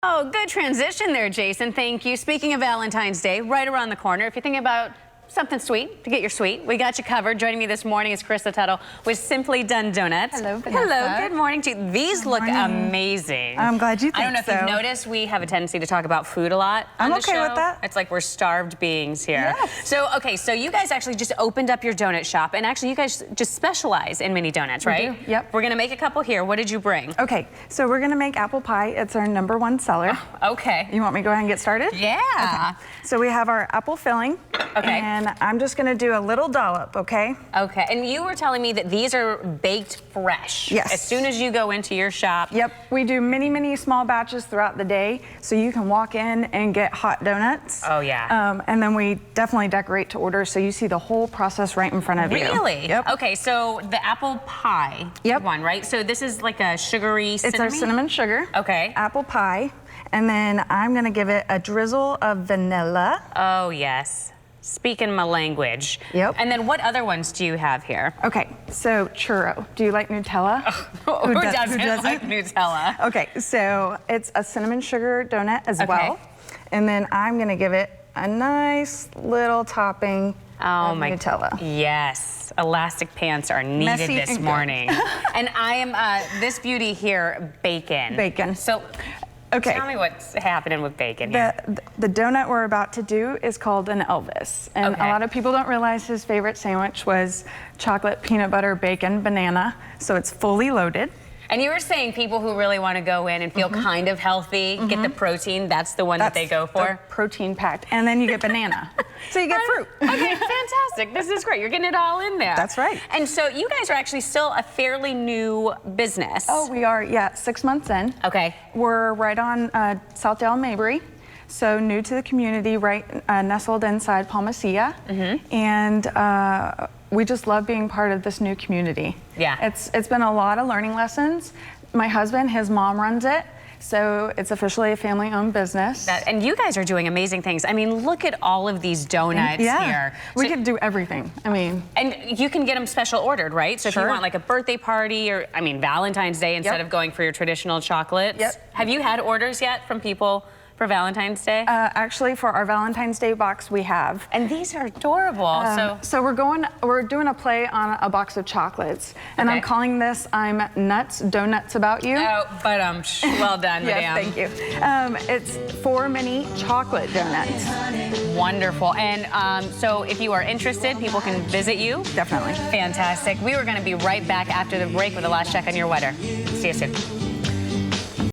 Oh, good transition there, Jason. Thank you. Speaking of Valentine's Day, right around the corner, if you're thinking about something sweet to get your sweet, we got you covered. Joining me this morning is Karissa Tuttle with Simply Done Donuts. Hello, Vanessa. Hello, good morning to you. These look amazing. I'm glad you think so. I don't know if you've noticed, we have a tendency to talk about food a lot on the show. I'm okay with that. It's like we're starved beings here. Yes. So, okay, so you guys actually just opened up your donut shop, and actually you guys just specialize in mini donuts, right? We do, yep. We're gonna make a couple here. What did you bring? Okay, so we're gonna make apple pie. It's our #1 seller. Okay. You want me to go ahead and get started? Yeah. Okay. So we have our apple filling. Okay. And I'm just gonna do a little dollop, okay? Okay, and you were telling me that these are baked fresh. Yes. As soon as you go into your shop. Yep, we do many small batches throughout the day, so you can walk in and get hot donuts. Oh, yeah. And then we definitely decorate to order, so you see the whole process right in front of you. Really? Yep. Okay, so the apple pie one, right? So this is like a sugary cinnamon? It's our cinnamon sugar. Okay. Apple pie. And then I'm gonna give it a drizzle of vanilla. Oh, yes. Speaking my language. Yep. And then what other ones do you have here? Okay, so churro. Do you like Nutella? Who doesn't like Nutella? Okay, so it's a cinnamon sugar donut as well. And then I'm gonna give it a nice little topping of Nutella. Yes, elastic pants are needed this morning. And I am, this beauty here, bacon. Bacon. So, okay. Tell me what's happening with bacon here. The donut we're about to do is called an Elvis. And a lot of people don't realize his favorite sandwich was chocolate, peanut butter, bacon, banana. So it's fully loaded. And you were saying people who really want to go in and feel kind of healthy, get the protein, that's the one that they go for? Protein packed. And then you get banana. So you get fruit. Okay, fantastic. This is great. You're getting it all in there. That's right. And so you guys are actually still a fairly new business. Oh, we are, yeah, 6 months in. Okay. We're right on Southdale Mabry. So new to the community, right nestled inside Palmacia. And we just love being part of this new community. Yeah. It's been a lot of learning lessons. My husband, his mom runs it. So it's officially a family-owned business. And you guys are doing amazing things. I mean, look at all of these donuts here. We could do everything. I mean. And you can get them special ordered, right? So if you want like a birthday party or, I mean, Valentine's Day instead of going for your traditional chocolates. Yep. Have you had orders yet from people for Valentine's Day? Actually, for our Valentine's Day box, we have. And these are adorable. So we're doing a play on a box of chocolates, and I'm calling this "I'm Nuts Donuts About You." Oh, but well done, yes, madam. thank you. It's 4 mini chocolate donuts. Wonderful. And so if you are interested, people can visit you. Definitely. Fantastic. We are going to be right back after the break with a last check on your weather. See you soon.